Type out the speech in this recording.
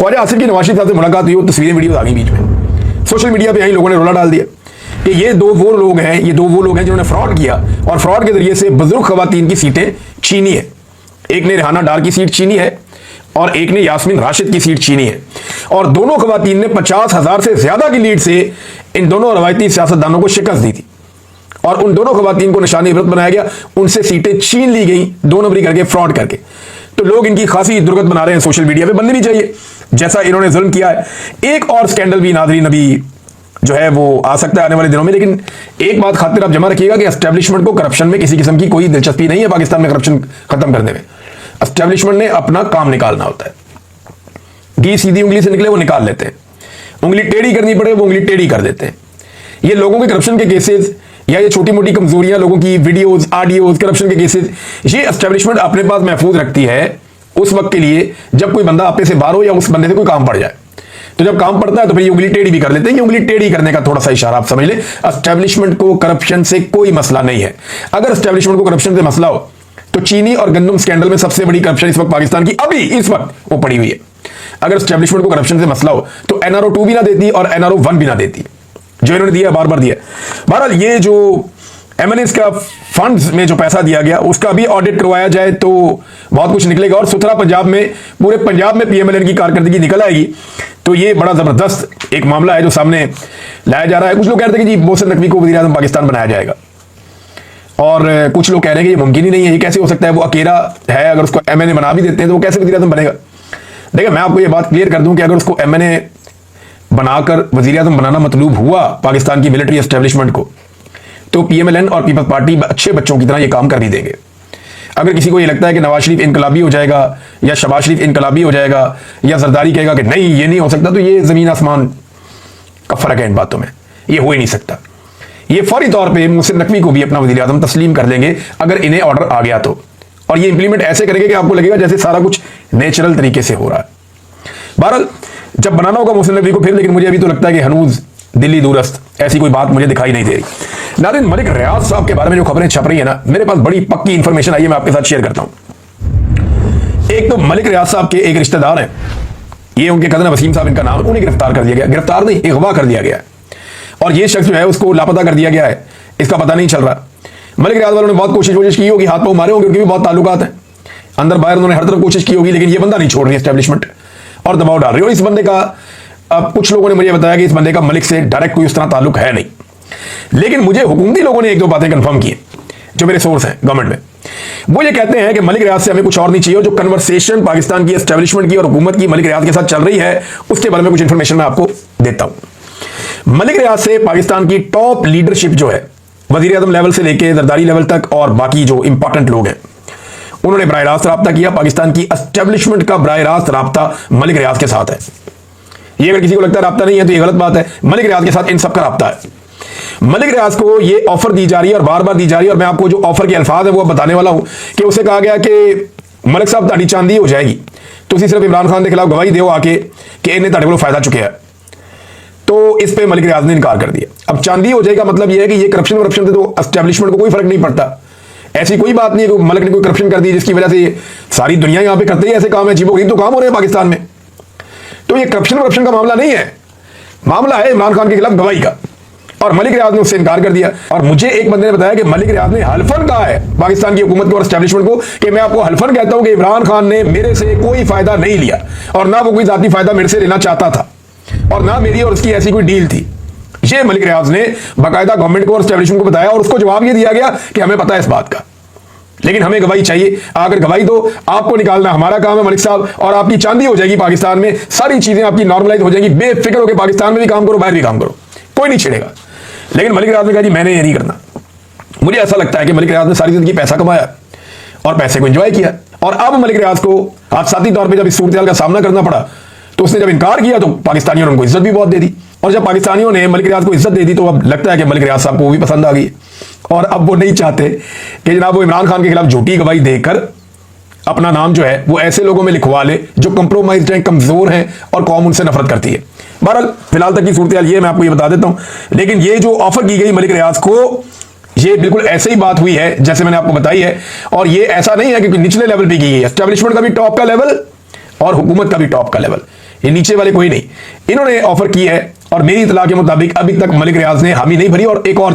ख्वाजा आसिफ की नवाज शरीफ साहब से मुलाकात हुई, तस्वीरें वीडियो आ गई बीच में, सोशल मीडिया पे यही लोगों ने रोला डाल दिया कि ये दो वो लोग हैं जिन्होंने फ्रॉड किया और फ्रॉड के जरिए से बुजुर्ग खवातीन की सीटें छीनी है। एक ने रेहाना डार की सीट छीनी है और एक ने यास्मीन राशिद की सीट छीनी है, और दोनों खवातीन ने 50,000 से ज्यादा की लीड से इन दोनों रवायती सियासतदानों को शिकस्त दी थी और उन दोनों खवातीन को निशानी इबरत बनाया गया, उनसे सीटें छीन ली गई 2 नंबरी करके, फ्रॉड करके। तो लोग इनकी खासी दुर्गत बना रहे हैं, सोशल मीडिया पे बननी भी चाहिए जैसा इन्होंने जुल्म किया है। एक और स्कैंडल भी नाज़रीन अभी जो है वो आ सकता है आने वाले दिनों में, लेकिन एक बात खातिर आप जमा रखिएगा कि एस्टेब्लिशमेंट को करप्शन में किसी किस्म की कोई दिलचस्पी नहीं है। पाकिस्तान में करप्शन खत्म करने में एस्टेब्लिशमेंट ने अपना काम निकालना होता है। घी सीधी उंगली से निकले वो निकाल लेते हैं, उंगली टेढ़ी करनी पड़े वो उंगली टेढ़ी कर देते हैं। ये लोगों के करप्शन के केसेस या ये छोटी मोटी कमजोरियां, लोगों की वीडियोस ऑडियोज करप्शन के केसेस, ये एस्टेब्लिशमेंट अपने पास महफूज रखती है उस वक्त के लिए जब कोई बंदा आपे से बाहर हो या उस बंदे से कोई काम पड़ जाए। तो जब काम पड़ता है तो फिर ये उंगली टेढ़ी भी कर लेते हैं। ये उंगली टेढ़ी करने का थोड़ा सा इशारा आप समझ लें। एस्टेब्लिशमेंट को करप्शन से कोई मसला नहीं है। अगर एस्टेब्लिशमेंट को करप्शन से मसला हो तो चीनी और गंदम स्कैंडल में सबसे बड़ी करप्शन इस वक्त पाकिस्तान की अभी इस वक्त वो पड़ी हुई है। अगर एस्टेब्लिशमेंट को करप्शन से मसला हो तो NRO 2 भी ना देती और NRO 1 भी ना देती, जो इन्होंने दिया बार बार दिया। बहरहाल ये जो MNAs का फंड्स में जो पैसा दिया गया उसका भी ऑडिट करवाया जाए तो बहुत कुछ निकलेगा और सुथरा पंजाब में, पूरे पंजाब में PMLN की कारकर्दगी निकल आएगी। तो ये बड़ा जबरदस्त एक मामला है जो सामने लाया जा रहा है। कुछ लोग कह रहे थे कि जी मोहसिन नकवी को वज़ीर-ए-आज़म पाकिस्तान बनाया जाएगा और कुछ लोग कह रहे हैं कि ये मुमकिन ही नहीं है, ये कैसे हो सकता है, वो अकेला है, अगर उसको MNA बना भी देते हैं तो वो कैसे वज़ीर-ए-आज़म बनेगा। देखिए मैं आपको ये बात क्लियर कर दूं कि अगर उसको MNA बनाकर वज़ीर-ए-आज़म बनाना मतलूब हुआ पाकिस्तान की मिलिट्री एस्टेब्लिशमेंट को तो PMLN और पीपल्स पार्टी अच्छे बच्चों की तरह ये काम कर भी देंगे। अगर किसी को ये लगता है कि नवाज शरीफ इनकलाबी हो जाएगा या शहबाज शरीफ इनकलाबी हो जाएगा या जरदारी कहेगा कि नहीं ये नहीं हो सकता, तो ये जमीन आसमान का फर्क है इन बातों में, ये हो ही नहीं सकता। ये फौरी तौर पर मोहसिन नकवी को भी अपना वज़ीर-ए-आज़म तस्लीम कर लेंगे अगर इन्हें ऑर्डर आ गया तो, और ये इंप्लीमेंट ऐसे करेंगे कि आपको लगेगा जैसे सारा कुछ नेचुरल तरीके से हो रहा है। बहरहाल जब बनाना होगा मोहसिन नकवी को फिर, लेकिन मुझे अभी तो लगता है कि हनूज दिल्ली दूरस्थ ऐसी कोई बात मुझे दिखाई नहीं दे रही। नाज़रीन मलिक रियाज साहब के बारे में जो खबरें छप रही है ना, मेरे पास बड़ी पक्की इंफॉर्मेशन आई है, मैं आपके साथ शेयर करता हूं। एक तो मलिक रियाज साहब के एक रिश्तेदार हैं, ये उनके कज़न वसीम साहब इनका नाम, उन्हें गिरफ्तार कर दिया गया, गिरफ्तार नहीं अगवा कर दिया गया है और ये शख्स जो है उसको लापता कर दिया गया है, इसका पता नहीं चल रहा। मलिक रियाज वालों ने बहुत कोशिश की होगी, हाथ पांव मारे होंगे, उनके भी बहुत ताल्लुकात हैं अंदर बाहर, उन्होंने हर तरफ कोशिश की होगी, लेकिन ये बंदा नहीं छोड़ रही एस्टेब्लिशमेंट और दबाव डाल रही है। और इस बंदे का अब कुछ लोगों ने मुझे बताया कि इस बंदे का मलिक से डायरेक्ट कोई उस तरह ताल्लुक है नहीं, लेकिन मुझे हुकूमती लोगों ने एक दो बातें कंफर्म की जो मेरे सोर्स हैं गवर्नमेंट में। वो ये कहते हैं कि मलिक रियाज से हमें कुछ और नहीं चाहिए, जो कन्वर्सेशन पाकिस्तान की एस्टेब्लिशमेंट की और हुकूमत की मलिक रियाज के साथ चल रही है उसके बारे में कुछ इंफॉर्मेशन मैं आपको देता हूं। मलिक रियाज से पाकिस्तान की टॉप लीडरशिप जो है वज़ीर-ए-आज़म लेवल से लेकर जरदारी लेवल तक और बाकी जो इंपॉर्टेंट लोग हैं उन्होंने बराह रास्त रब्ता किया। पाकिस्तान की एस्टेब्लिशमेंट का बराह रास्त रब्ता मलिक रियाज के साथ है। ये अगर किसी को लगता है रब्ता नहीं है तो ये गलत बात है, मलिक रियाज के साथ इन सब का रब्ता है। मलिक रियाज को ये ऑफर दी जा रही है और बार बार दी जा रही है, और मैं आपको जो ऑफर के अल्फाज है वो बताने वाला हूं कि उसे कहा गया कि मलिक साहब ताड़ी चांदी हो जाएगी, तो सिर्फ इमरान खान के खिलाफ गवाही दो आके कि इन्हें ताड़े को फायदा चुके हैं। तो इस पे मलिक रियाज ने इनकार कर दिया। अब चांदी हो जाएगा मतलब यह है कि ये करप्शन से तो एस्टेब्लिशमेंट को कोई फर्क नहीं पड़ता। ऐसी कोई बात नहीं है कि मलिक ने कोई करप्शन कर दी जिसकी वजह से सारी दुनिया यहां पे करते ही ऐसे काम है, अजीबोगरीब तो काम हो रहे हैं पाकिस्तान में। तो ये करप्शन का मामला नहीं है, मामला है इमरान खान के खिलाफ गवाही का, और मलिक रियाज ने उससे इनकार कर दिया। और मुझे एक बंदे ने बताया कि मलिक रियाज ने हल्फन कहा है पाकिस्तान की हुकूमत को और एस्टेब्लिशमेंट को कि मैं आपको हल्फन कहता हूं कि इमरान खान ने मेरे से कोई फायदा नहीं लिया और ना वो कोई जाती फायदा मेरे से लेना चाहता था और ना मेरी और उसकी ऐसी कोई डील थी। ये मलिक रियाज ने बाकायदा गवर्नमेंट को और एस्टेब्लिशमेंट को बताया और उसको जवाब ये दिया गया कि हमें पता है इस बात का, लेकिन हमें गवाही चाहिए। अगर गवाही दो, आपको निकालना हमारा काम है मलिक साहब, और आपकी चांदी हो जाएगी पाकिस्तान में, सारी चीजें आपकी नॉर्मलाइज हो जाएगी, बेफिक्र होकर पाकिस्तान में भी काम करो, बाहर भी काम करो, कोई नहीं छेड़ेगा। लेकिन मलिक रियाज ने कहा जी मैंने ये नहीं करना। मुझे ऐसा लगता है कि मलिक रियाज ने सारी जिंदगी पैसा कमाया और पैसे को एंजॉय किया, और अब मलिक रियाज को हादसाती तौर पर जब इस सूरत का सामना करना पड़ा तो उसने जब इनकार किया तो पाकिस्तानियों ने उनको इज्जत भी बहुत दे दी, और जब पाकिस्तानियों ने मलिक रियाज को इज्जत दे दी तो अब लगता है कि मलिक रियाज साहब को वो भी पसंद आ गई, और अब वो नहीं चाहते कि जनाब वो इमरान खान के खिलाफ झूठी गवाही देकर अपना नाम जो है वो ऐसे लोगों में लिखवा ले जो कंप्रोमाइज्ड हैं, कमजोर हैं और कौम उनसे नफरत करती है। बहरहाल फिलहाल तक की सूरत हाल ये मैं आपको ये बता देता हूं। लेकिन ये जो ऑफर की गई मलिक रियाज को, ये बिल्कुल ऐसे ही बात हुई है जैसे मैंने आपको बताई है, और ये ऐसा नहीं है कि निचले लेवल पे की गई है, एस्टेब्लिशमेंट का भी टॉप का लेवल और हुकूमत का भी टॉप का लेवल, ये नीचे वाले कोई नहीं, इन्होंने ऑफर की है और मेरी इतला के मुताबिक अभी तक मलिक रियाज ने हामी नहीं भरी। और एक और